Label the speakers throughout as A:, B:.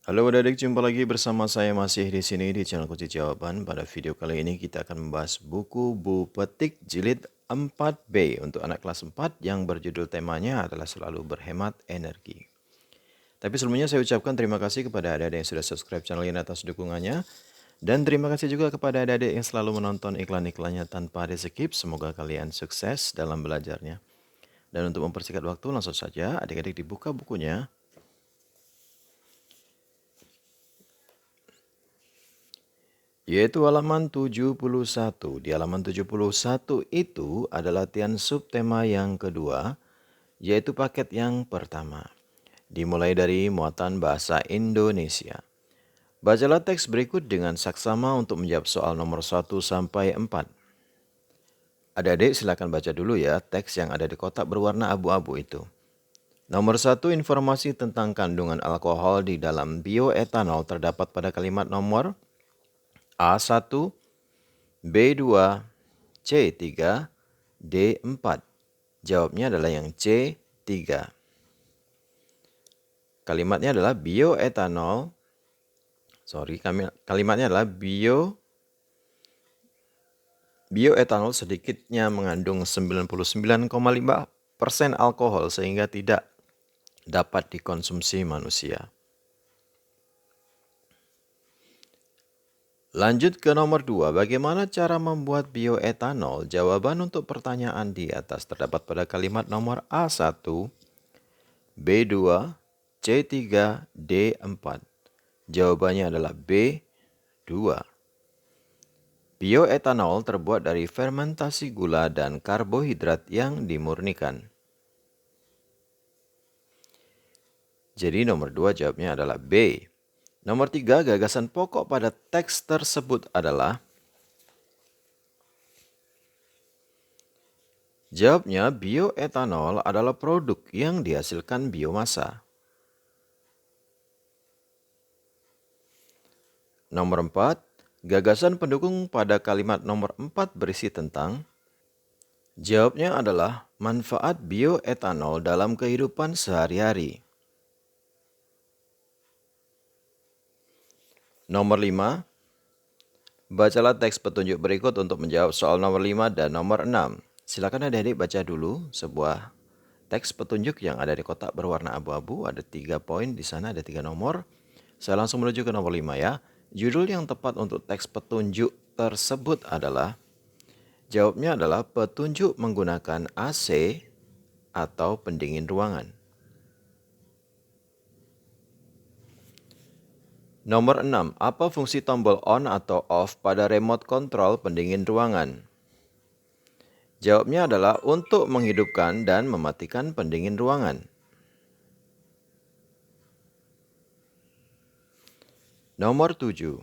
A: Halo adik-adik, jumpa lagi bersama saya masih di sini di channel Kunci Jawaban. Pada video kali ini kita akan membahas buku Bu Petik Jilid 4B untuk anak kelas 4 yang berjudul temanya adalah selalu berhemat energi. Tapi sebelumnya saya ucapkan terima kasih kepada adik-adik yang sudah subscribe channel ini atas dukungannya. Dan terima kasih juga kepada adik-adik yang selalu menonton iklan-iklannya tanpa di skip. Semoga kalian sukses dalam belajarnya. Dan untuk mempersingkat waktu langsung saja adik-adik dibuka bukunya. Yaitu halaman 71. Di halaman 71 itu ada latihan subtema yang kedua, yaitu paket yang pertama. Dimulai dari muatan bahasa Indonesia. Bacalah teks berikut dengan saksama untuk menjawab soal nomor 1 sampai 4. Adik-adik silakan baca dulu ya teks yang ada di kotak berwarna abu-abu itu. Nomor 1, informasi tentang kandungan alkohol di dalam bioetanol terdapat pada kalimat nomor A1, B2, C3, D4. Jawabnya adalah yang C3. Kalimatnya adalah bioetanol. Kalimatnya adalah bioetanol sedikitnya mengandung 99,5% alkohol sehingga tidak dapat dikonsumsi manusia. Lanjut ke nomor 2. Bagaimana cara membuat bioetanol? Jawaban untuk pertanyaan di atas terdapat pada kalimat nomor A1, B2, C3, D4. Jawabannya adalah B2. Bioetanol terbuat dari fermentasi gula dan karbohidrat yang dimurnikan. Jadi nomor 2 jawabnya adalah B. Nomor 3, gagasan pokok pada teks tersebut adalah. Jawabnya, bioetanol adalah produk yang dihasilkan biomasa. Nomor 4, gagasan pendukung pada kalimat nomor 4 berisi tentang. Jawabnya adalah manfaat bioetanol dalam kehidupan sehari-hari. Nomor 5, bacalah teks petunjuk berikut untuk menjawab soal nomor 5 dan nomor 6. Silakan adik-adik baca dulu sebuah teks petunjuk yang ada di kotak berwarna abu-abu. Ada 3 poin di sana, ada 3 nomor. Saya langsung menuju ke nomor 5 ya. Judul yang tepat untuk teks petunjuk tersebut adalah. Jawabnya adalah petunjuk menggunakan AC atau pendingin ruangan. Nomor 6. Apa fungsi tombol on atau off pada remote control pendingin ruangan? Jawabnya adalah untuk menghidupkan dan mematikan pendingin ruangan. Nomor 7.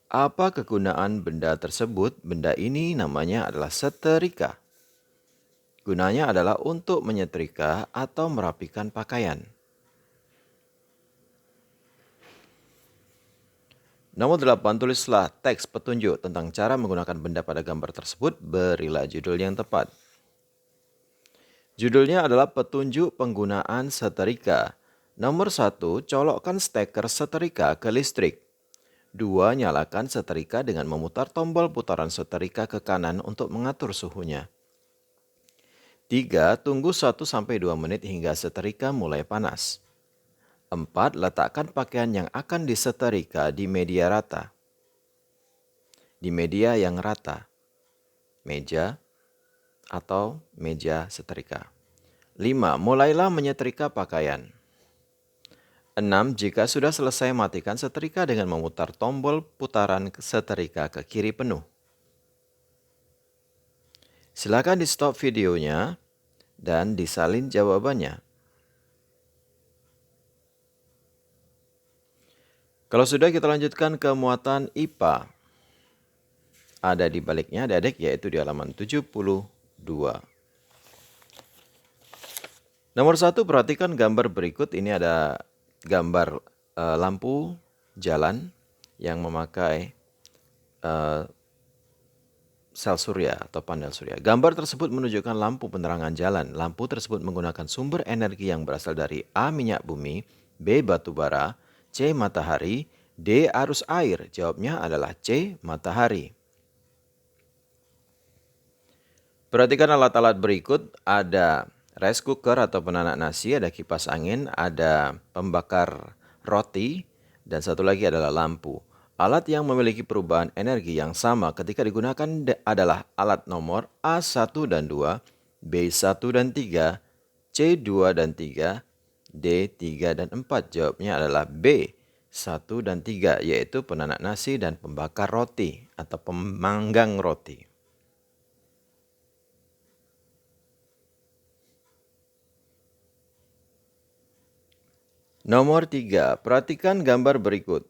A: Apa kegunaan benda tersebut? Benda ini namanya adalah setrika. Gunanya adalah untuk menyetrika atau merapikan pakaian. Nomor 8, tulislah teks petunjuk tentang cara menggunakan benda pada gambar tersebut. Berilah judul yang tepat. Judulnya adalah petunjuk penggunaan setrika. Nomor 1, colokkan steker setrika ke listrik. 2, nyalakan setrika dengan memutar tombol putaran setrika ke kanan untuk mengatur suhunya. 3, tunggu 1-2 menit hingga setrika mulai panas. 4, letakkan pakaian yang akan disetrika di media rata. Di media yang rata, meja atau meja setrika. 5, mulailah menyetrika pakaian. 6, jika sudah selesai matikan setrika dengan memutar tombol putaran setrika ke kiri penuh. Silakan di stop videonya dan disalin jawabannya. Kalau sudah, kita lanjutkan ke muatan IPA. Ada di baliknya adik-adik, yaitu di halaman 72. Nomor 1, perhatikan gambar berikut. Ini ada gambar lampu jalan yang memakai sel surya atau panel surya. Gambar tersebut menunjukkan lampu penerangan jalan. Lampu tersebut menggunakan sumber energi yang berasal dari A. minyak bumi, B. batu bara, C. Matahari. D. Arus air. Jawabnya adalah C. Matahari. Perhatikan alat-alat berikut. Ada rice cooker atau penanak nasi, ada kipas angin, ada pembakar roti, dan satu lagi adalah lampu. Alat yang memiliki perubahan energi yang sama ketika digunakan adalah alat nomor A1 dan 2, B1 dan 3, C2 dan 3, D3 dan 4. Jawabnya adalah B1 dan 3, yaitu penanak nasi dan pembakar roti atau pemanggang roti. Nomor 3, perhatikan gambar berikut.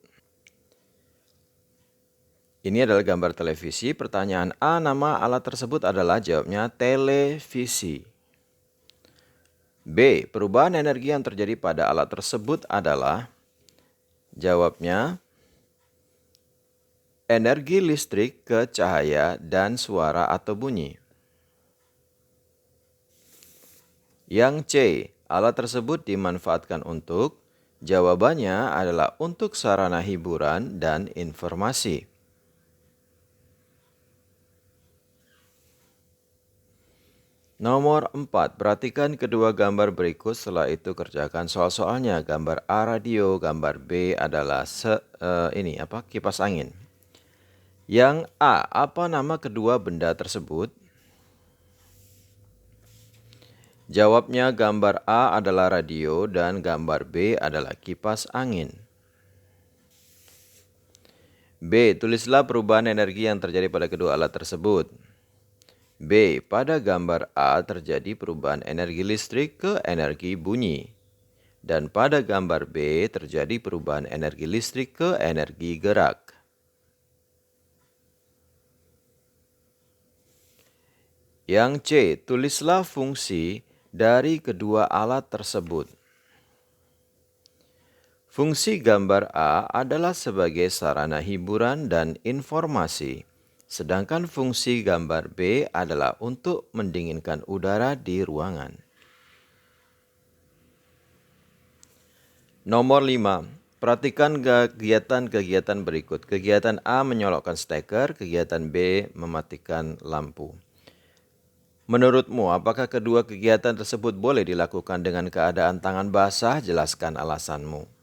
A: Ini adalah gambar televisi. Pertanyaan A, nama alat tersebut adalah, jawabnya televisi. B, perubahan energi yang terjadi pada alat tersebut adalah, jawabnya energi listrik ke cahaya dan suara atau bunyi. Yang C, alat tersebut dimanfaatkan untuk, jawabannya adalah untuk sarana hiburan dan informasi. Nomor 4, perhatikan kedua gambar berikut, setelah itu kerjakan soal-soalnya. Gambar A radio, gambar B adalah kipas angin. Yang A, apa nama kedua benda tersebut? Jawabnya gambar A adalah radio dan gambar B adalah kipas angin. B, tulislah perubahan energi yang terjadi pada kedua alat tersebut. B, pada gambar A terjadi perubahan energi listrik ke energi bunyi. Dan pada gambar B terjadi perubahan energi listrik ke energi gerak. Yang C, tulislah fungsi dari kedua alat tersebut. Fungsi gambar A adalah sebagai sarana hiburan dan informasi. Sedangkan fungsi gambar B adalah untuk mendinginkan udara di ruangan. Nomor 5. Perhatikan kegiatan-kegiatan berikut. Kegiatan A menyolokkan steker, kegiatan B mematikan lampu. Menurutmu, apakah kedua kegiatan tersebut boleh dilakukan dengan keadaan tangan basah? Jelaskan alasanmu.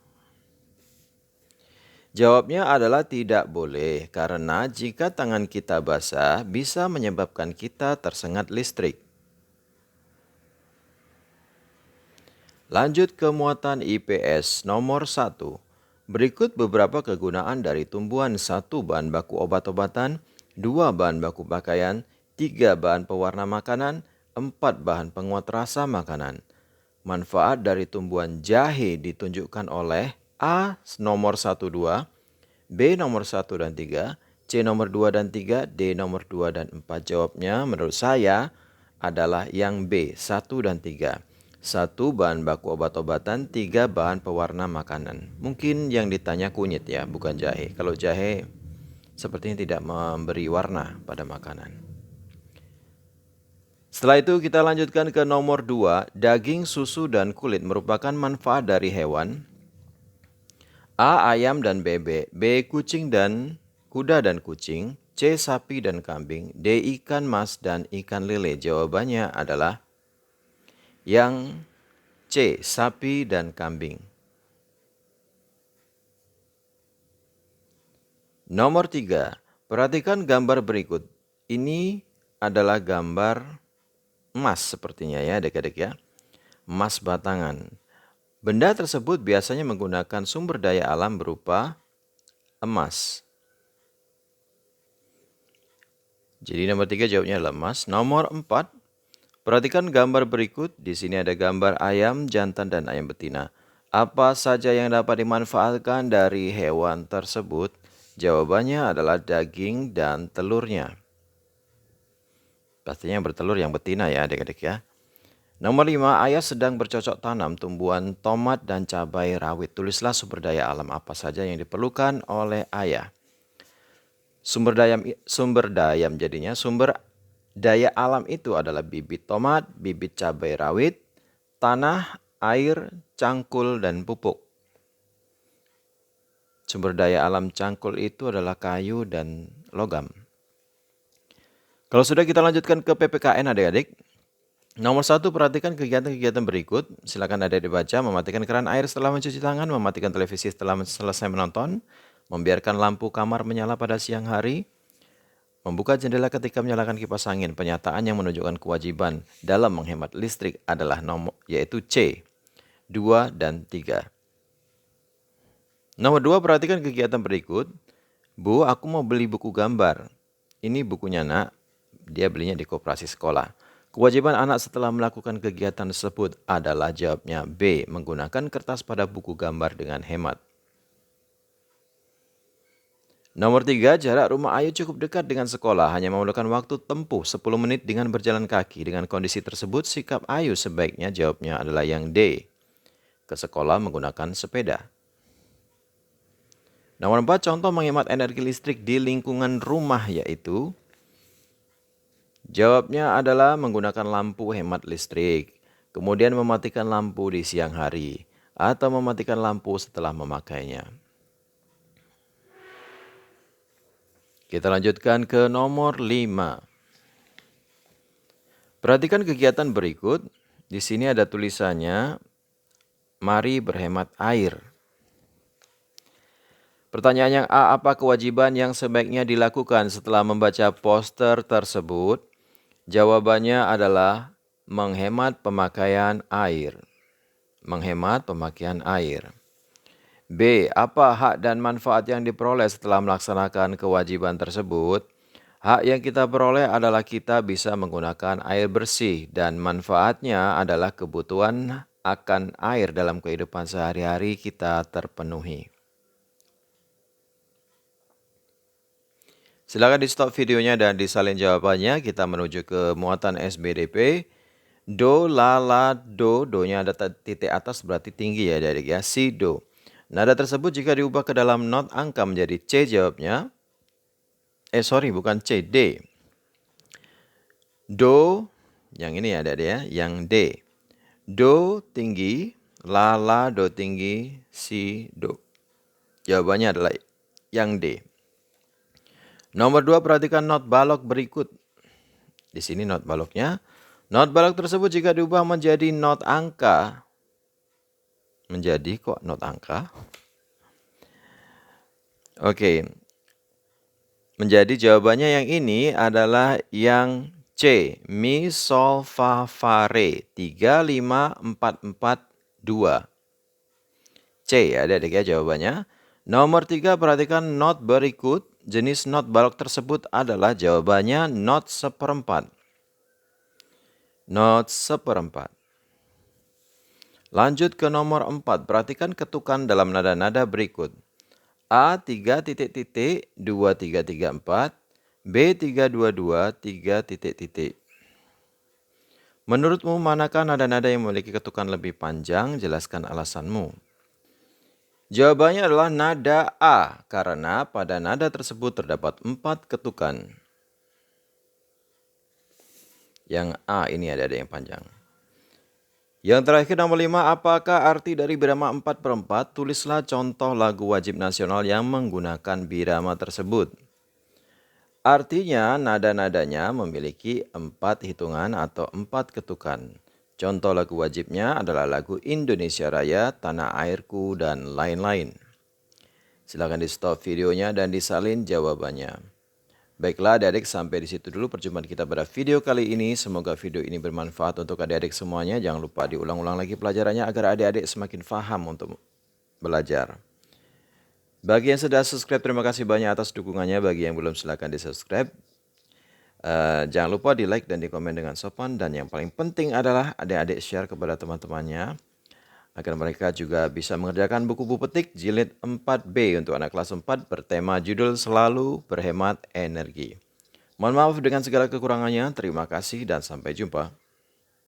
A: Jawabnya adalah tidak boleh, karena jika tangan kita basah bisa menyebabkan kita tersengat listrik. Lanjut ke muatan IPS nomor 1. Berikut beberapa kegunaan dari tumbuhan. 1. Bahan baku obat-obatan, 2. Bahan baku pakaian, 3. Bahan pewarna makanan, 4. Bahan penguat rasa makanan. Manfaat dari tumbuhan jahe ditunjukkan oleh A. Nomor 1, 2, B. Nomor 1 dan 3, C. Nomor 2 dan 3, D. Nomor 2 dan 4. Jawabnya menurut saya adalah yang B. 1 dan 3. 1. Bahan baku obat-obatan, 3. Bahan pewarna makanan. Mungkin yang ditanya kunyit ya, bukan jahe. Kalau jahe sepertinya tidak memberi warna pada makanan. Setelah itu kita lanjutkan ke nomor 2. Daging, susu, dan kulit merupakan manfaat dari hewan. A. Ayam dan bebek, B. Kucing dan kuda dan kucing, C. Sapi dan kambing, D. Ikan mas dan ikan lele. Jawabannya adalah yang C. Sapi dan kambing. Nomor 3. Perhatikan gambar berikut. Ini adalah gambar emas sepertinya ya adik-adik ya. Emas batangan. Benda tersebut biasanya menggunakan sumber daya alam berupa emas. Jadi nomor 3 jawabnya adalah emas. Nomor 4, perhatikan gambar berikut. Di sini ada gambar ayam jantan dan ayam betina. Apa saja yang dapat dimanfaatkan dari hewan tersebut? Jawabannya adalah daging dan telurnya. Pastinya yang bertelur yang betina ya adik-adik ya. Nomor 5, ayah sedang bercocok tanam tumbuhan tomat dan cabai rawit. Tulislah sumber daya alam apa saja yang diperlukan oleh ayah. Sumber daya alam itu adalah bibit tomat, bibit cabai rawit, tanah, air, cangkul, dan pupuk. Sumber daya alam Cangkul itu adalah kayu dan logam. Kalau sudah, kita lanjutkan ke PPKN adik-adik. Nomor 1, perhatikan kegiatan-kegiatan berikut. Silakan adik-adik baca: mematikan keran air setelah mencuci tangan, mematikan televisi setelah selesai menonton, membiarkan lampu kamar menyala pada siang hari, membuka jendela ketika menyalakan kipas angin. Pernyataan yang menunjukkan kewajiban dalam menghemat listrik adalah yaitu C, 2, dan 3. Nomor 2, perhatikan kegiatan berikut. Bu, aku mau beli buku gambar. Ini bukunya, nak. Dia belinya di koperasi sekolah. Kewajiban anak setelah melakukan kegiatan tersebut adalah, jawabnya B, menggunakan kertas pada buku gambar dengan hemat. Nomor 3, jarak rumah Ayu cukup dekat dengan sekolah, hanya memerlukan waktu tempuh 10 menit dengan berjalan kaki. Dengan kondisi tersebut, sikap Ayu sebaiknya, jawabnya adalah yang D, ke sekolah menggunakan sepeda. Nomor 4, contoh menghemat energi listrik di lingkungan rumah, yaitu jawabnya adalah menggunakan lampu hemat listrik, kemudian mematikan lampu di siang hari, atau mematikan lampu setelah memakainya. Kita lanjutkan ke nomor 5. Perhatikan kegiatan berikut. Di sini ada tulisannya, mari berhemat air. Pertanyaan yang A, apa kewajiban yang sebaiknya dilakukan setelah membaca poster tersebut? Jawabannya adalah menghemat pemakaian air. Menghemat pemakaian air. B, apa hak dan manfaat yang diperoleh setelah melaksanakan kewajiban tersebut? Hak yang kita peroleh adalah kita bisa menggunakan air bersih, dan manfaatnya adalah kebutuhan akan air dalam kehidupan sehari-hari kita terpenuhi. Silakan di stop videonya dan disalin jawabannya. Kita menuju ke muatan SBDP. Do, la, la, do. Do-nya ada titik atas berarti tinggi ya adik ya. Si, do. Nada tersebut jika diubah ke dalam not angka menjadi C, jawabnya. Bukan C, D. Do, yang ini ya adik ya, yang D. Do tinggi, la, la, do tinggi, si, do. Jawabannya adalah yang D. Nomor 2, perhatikan not balok berikut. Di sini not baloknya. Not balok tersebut jika diubah menjadi not angka. Menjadi kok not angka? Oke. Menjadi jawabannya yang ini adalah yang C. Mi, sol, fa, fa, re. 3, 5, 4, 4, 2. C ya adik-adik ya jawabannya. Nomor 3, perhatikan not berikut. Jenis not balok tersebut adalah, jawabannya not seperempat. Not seperempat. Lanjut ke nomor 4. Perhatikan ketukan dalam nada-nada berikut. A 3 titik titik 2 3 3 4, B 3 2 2 3 titik titik. Menurutmu manakah nada-nada yang memiliki ketukan lebih panjang? Jelaskan alasanmu. Jawabannya adalah nada A, karena pada nada tersebut terdapat 4 ketukan. Yang A ini ada yang panjang. Yang terakhir nomor 5, apakah arti dari birama 4/4? Tulislah contoh lagu wajib nasional yang menggunakan birama tersebut. Artinya nada-nadanya memiliki 4 hitungan atau 4 ketukan. Contoh lagu wajibnya adalah lagu Indonesia Raya, Tanah Airku, dan lain-lain. Silakan di stop videonya dan disalin jawabannya. Baiklah adik-adik, sampai di situ dulu perjumpaan kita pada video kali ini. Semoga video ini bermanfaat untuk adik-adik semuanya. Jangan lupa diulang-ulang lagi pelajarannya agar adik-adik semakin paham untuk belajar. Bagi yang sudah subscribe, terima kasih banyak atas dukungannya. Bagi yang belum, silakan di subscribe. Jangan lupa di like dan di komen dengan sopan. Dan yang paling penting adalah adik-adik share kepada teman-temannya, agar mereka juga bisa mengerjakan buku-buku petik jilid 4B untuk anak kelas 4 bertema judul Selalu Berhemat Energi. Mohon maaf dengan segala kekurangannya. Terima kasih dan sampai jumpa.